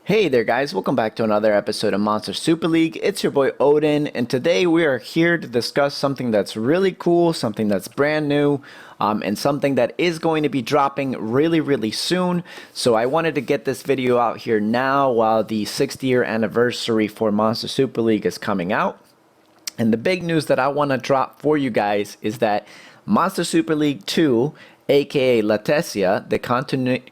Hey there guys, welcome back to another episode of Monster Super League. It's your boy Odin, and today we are here to discuss something that's really cool, something that's brand new, and something that is going to be dropping really soon. So I wanted to get this video out here now while the 6th-year anniversary for Monster Super League is coming out. And the big news that I want to drop for you guys is that Monster Super League 2, aka LATECIA, the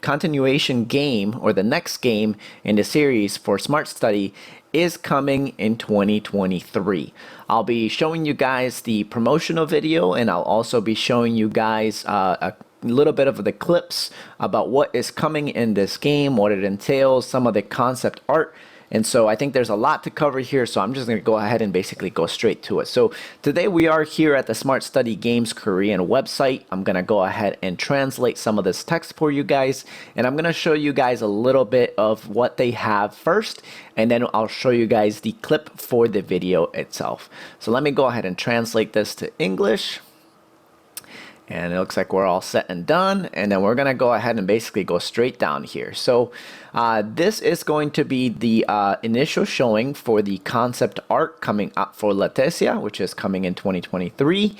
continuation game, or the next game in the series for Smart Study, is coming in 2023. I'll be showing you guys the promotional video, and I'll also be showing you guys a little bit of the clips about what is coming in this game, what it entails, some of the concept art. And so I think there's a lot to cover here, so I'm just going to go ahead and basically go straight to it. So today we are here at the Smart Study Games Korean website. I'm going to go ahead and translate some of this text for you guys, and I'm going to show you guys a little bit of what they have first, and then I'll show you guys the clip for the video itself. So let me go ahead and translate this to English. And it looks like we're all set and done, and then we're gonna go ahead and basically go straight down here. So this is going to be the initial showing for the concept art coming up for LATECIA, which is coming in 2023.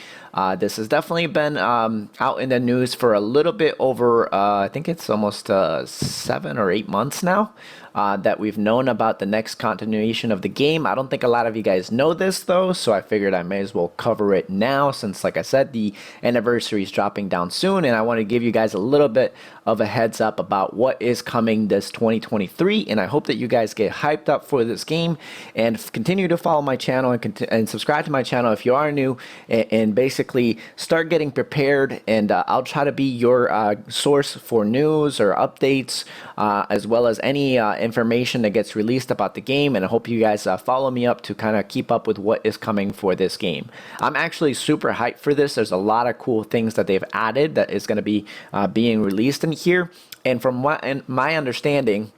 This has definitely been out in the news for a little bit over, I think it's almost 7 or 8 months now. That we've known about the next continuation of the game. I don't think a lot of you guys know this though, so I figured I may as well cover it now since, like I said, the anniversary is dropping down soon, and I want to give you guys a little bit of a heads up about what is coming this 2023, and I hope that you guys get hyped up for this game and continue to follow my channel and subscribe to my channel if you are new, and basically start getting prepared, and I'll try to be your source for news or updates, as well as any information that gets released about the game, and I hope you guys follow me up to kind of keep up with what is coming for this game. I'm actually super hyped for this. There's a lot of cool things that they've added that is going to be being released in here, and from what my understanding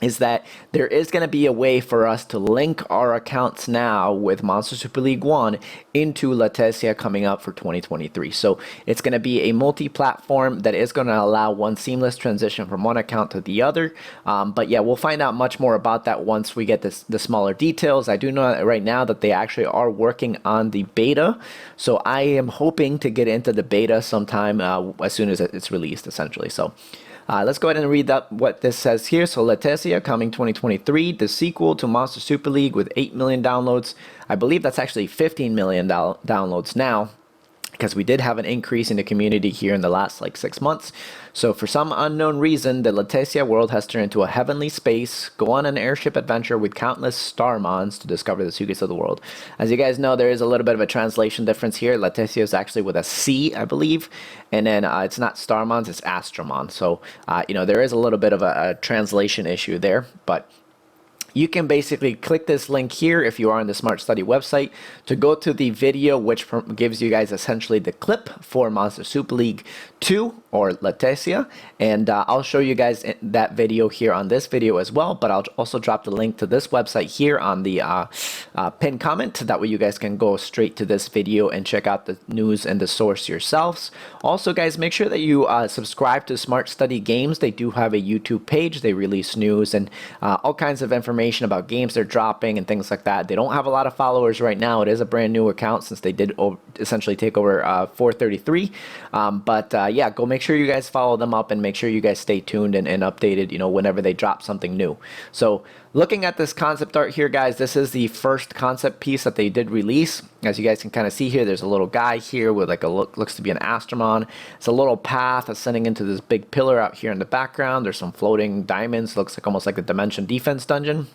is that there is going to be a way for us to link our accounts now with Monster Super League 1 into LATECIA coming up for 2023. So it's going to be a multi-platform that is going to allow one seamless transition from one account to the other. But yeah, we'll find out much more about that once we get the smaller details. I do know right now that they actually are working on the beta. So I am hoping to get into the beta sometime as soon as it's released, essentially. So let's go ahead and read up what this says here. So LATECIA coming 2023, the sequel to Monster Super League with 8 million downloads. I believe that's actually 15 million downloads now, because we did have an increase in the community here in the last like 6 months. So for some unknown reason, the LATECIA world has turned into a heavenly space. Go on an airship adventure with countless Starmons to discover the secrets of the world. As you guys know, there is a little bit of a translation difference here. LATECIA is actually with a C, I believe. And then it's not Starmons, it's Astromon. So, you know, there is a little bit of a translation issue there, but you can basically click this link here if you are on the Smart Study website to go to the video, which gives you guys essentially the clip for Monster Super League 2 or LATECIA, and I'll show you guys that video here on this video as well, but I'll also drop the link to this website here on the pinned comment. That way you guys can go straight to this video and check out the news and the source yourselves. Also guys, make sure that you subscribe to Smart Study Games. They do have a YouTube page. They release news and all kinds of information about games they're dropping and things like that. They don't have a lot of followers right now. It is a brand new account since they did essentially take over 433, but yeah, go make sure you guys follow them up and make sure you guys stay tuned and updated, you know, whenever they drop something new. So looking at this concept art here, guys, this is the first concept piece that they did release. As you guys can kind of see here, there's a little guy here with like looks to be an Astromon. It's a little path ascending into this big pillar out here in the background. There's some floating diamonds. Looks like almost like a Dimension Defense dungeon.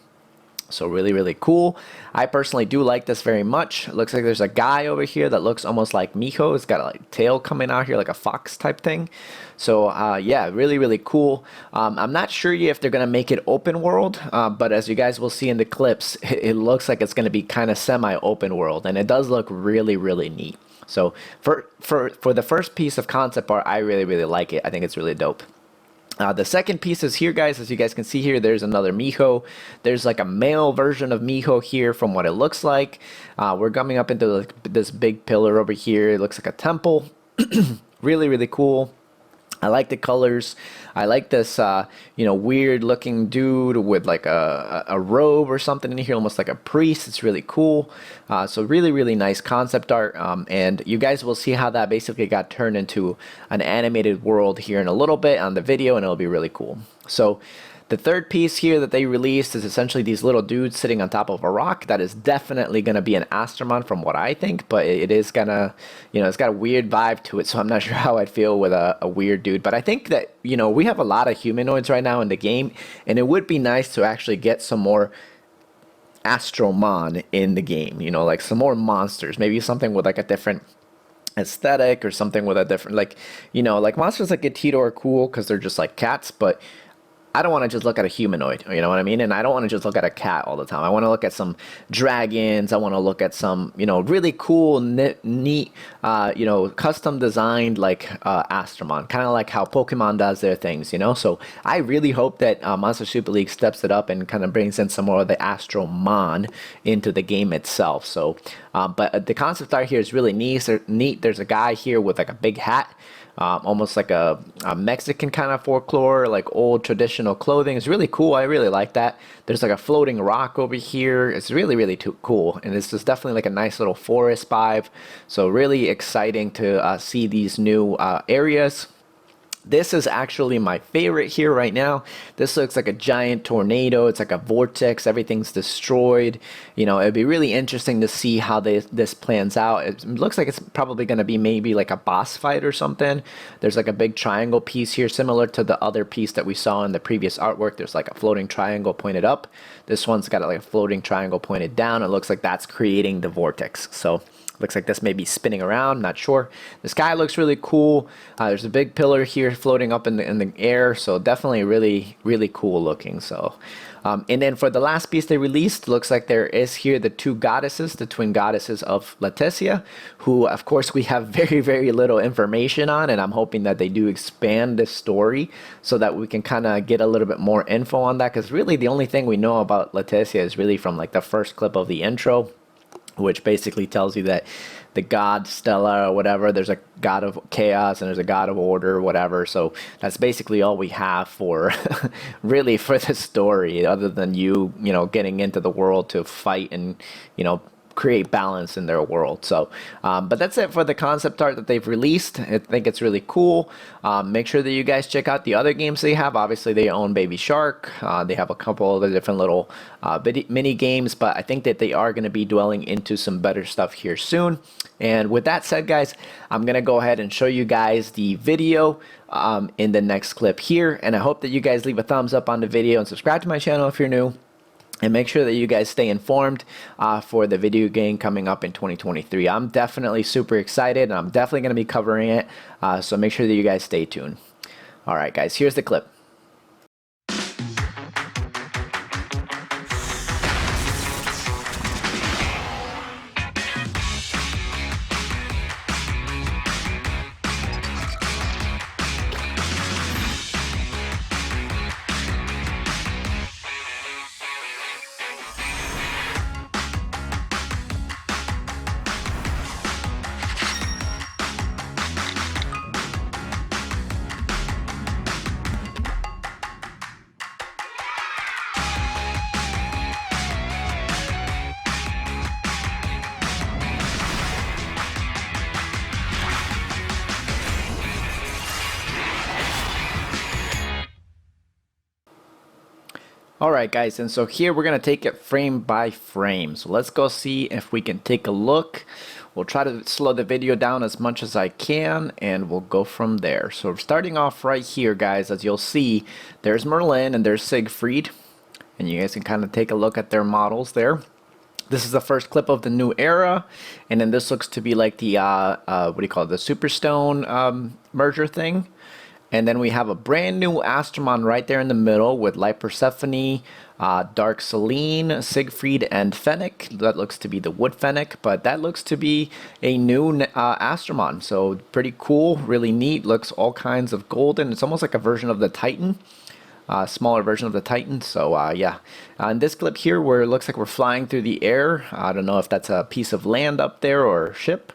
So really cool. I personally do like this very much. It looks like there's a guy over here that looks almost like Miho. It's got a like tail coming out here like a fox type thing. So yeah, really cool. I'm not sure yet if they're gonna make it open world, but as you guys will see in the clips, it looks like it's gonna be kind of semi-open world, and it does look really neat. So for the first piece of concept art, I really like it. I think it's really dope. The second piece is here, guys. As you guys can see here, there's another Miho. There's like a male version of Miho here from what it looks like. We're coming up into this big pillar over here. It looks like a temple. Really cool. I like the colors. I like this, weird looking dude with like a robe or something in here, almost like a priest. It's really cool. So really, really nice concept art. And you guys will see how that basically got turned into an animated world here in a little bit on the video, and it'll be really cool. So the third piece here that they released is essentially these little dudes sitting on top of a rock. That is definitely going to be an Astromon from what I think, but it is gonna, it's got a weird vibe to it, so I'm not sure how I'd feel with a weird dude. But I think that, we have a lot of humanoids right now in the game, and it would be nice to actually get some more Astromon in the game, like some more monsters, maybe something with like a different aesthetic or something with a different, like monsters like Gatito are cool because they're just like cats, but I don't want to just look at a humanoid, you know what I mean? And I don't want to just look at a cat all the time. I want to look at some dragons. I want to look at some, really cool, neat, custom designed like Astromon, kind of like how Pokemon does their things, So I really hope that Monster Super League steps it up and kind of brings in some more of the Astromon into the game itself. So, but the concept art here is really neat. There's a guy here with like a big hat. Almost like a Mexican kind of folklore, like old traditional clothing. It's really cool. I really like that. There's like a floating rock over here. It's really, really cool. And this is definitely like a nice little forest vibe. So really exciting to see these new areas. This is actually my favorite here right now. This looks like a giant tornado. It's like a vortex. Everything's destroyed. It'd be really interesting to see how this plans out. It looks like it's probably going to be maybe like a boss fight or something. There's like a big triangle piece here, similar to the other piece that we saw in the previous artwork. There's like a floating triangle pointed up. This one's got like a floating triangle pointed down. It looks like that's creating the vortex. So looks like this may be spinning around, not sure. The sky looks really cool. There's a big pillar here floating up in the air, so definitely really, really cool looking. So, and then for the last piece they released, looks like there is here the two goddesses, the twin goddesses of LATECIA, who of course we have very, very little information on, and I'm hoping that they do expand this story so that we can kind of get a little bit more info on that, because really the only thing we know about LATECIA is really from like the first clip of the intro, which basically tells you that the god Stella or whatever, there's a god of chaos and there's a god of order or whatever. So that's basically all we have for really for the story, other than you getting into the world to fight and create balance in their world. So but that's it for the concept art that they've released. I think it's really cool. Make sure that you guys check out the other games they have. Obviously they own Baby Shark. They have a couple of the different little mini games, but I think that they are going to be dwelling into some better stuff here soon. And with that said, guys, I'm going to go ahead and show you guys the video in the next clip here, and I hope that you guys leave a thumbs up on the video and subscribe to my channel if you're new. And make sure that you guys stay informed for the video game coming up in 2023. I'm definitely super excited, and I'm definitely going to be covering it. So make sure that you guys stay tuned. All right, guys, here's the clip. Alright guys, and so here we're going to take it frame by frame. So let's go see if we can take a look. We'll try to slow the video down as much as I can, and we'll go from there. So starting off right here, guys, as you'll see, there's Merlin and there's Siegfried. And you guys can kind of take a look at their models there. This is the first clip of the new era, and then this looks to be like the, what do you call it, the Superstone merger thing. And then we have a brand new Astromon right there in the middle with Light Persephone, Dark Selene, Siegfried, and Fennec. That looks to be the Wood Fennec, but that looks to be a new Astromon. So pretty cool, really neat. Looks all kinds of golden. It's almost like a version of the Titan. smaller version of the Titan. So yeah, in this clip here where it looks like we're flying through the air, I don't know if that's a piece of land up there or ship.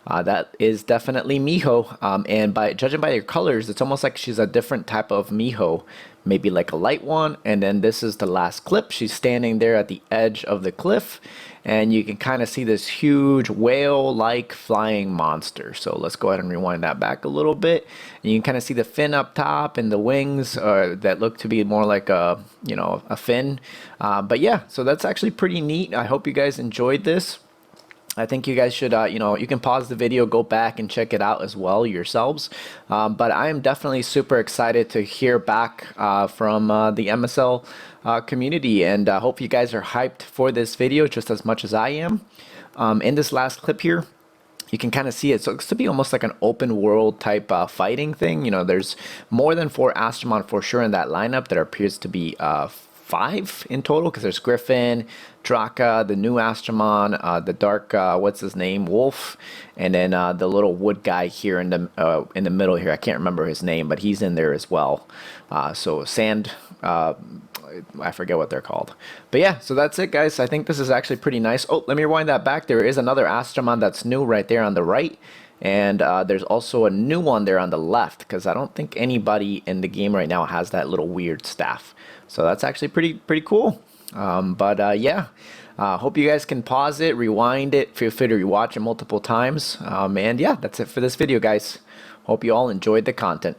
That is definitely Miho, and by judging by her colors, it's almost like she's a different type of Miho, maybe like a light one. And then this is the last clip. She's standing there at the edge of the cliff, and you can kind of see this huge whale-like flying monster. So let's go ahead and rewind that back a little bit. And you can kind of see the fin up top and the wings that look to be more like a, you know, a fin. But yeah, so that's actually pretty neat. I hope you guys enjoyed this. I think you guys should, you know, you can pause the video, go back and check it out as well yourselves. But I am definitely super excited to hear back from the MSL community, and hope you guys are hyped for this video just as much as I am. In this last clip here, you can kind of see it looks to be almost like an open world type fighting thing. You know, there's more than 4 Astromon for sure in that lineup. There appears to be 5 in total, because there's Griffin, Draka, the new Astromon, the dark, what's his name, Wolf, and then the little wood guy here in the middle here. I can't remember his name, but he's in there as well. So Sand, I forget what they're called. But yeah, so that's it, guys. I think this is actually pretty nice. Oh, let me rewind that back. There is another Astromon that's new right there on the right. And there's also a new one there on the left, because I don't think anybody in the game right now has that little weird staff. So that's actually pretty cool. Yeah, hope you guys can pause it, rewind it, feel free to rewatch it multiple times. And yeah, that's it for this video, guys. Hope you all enjoyed the content.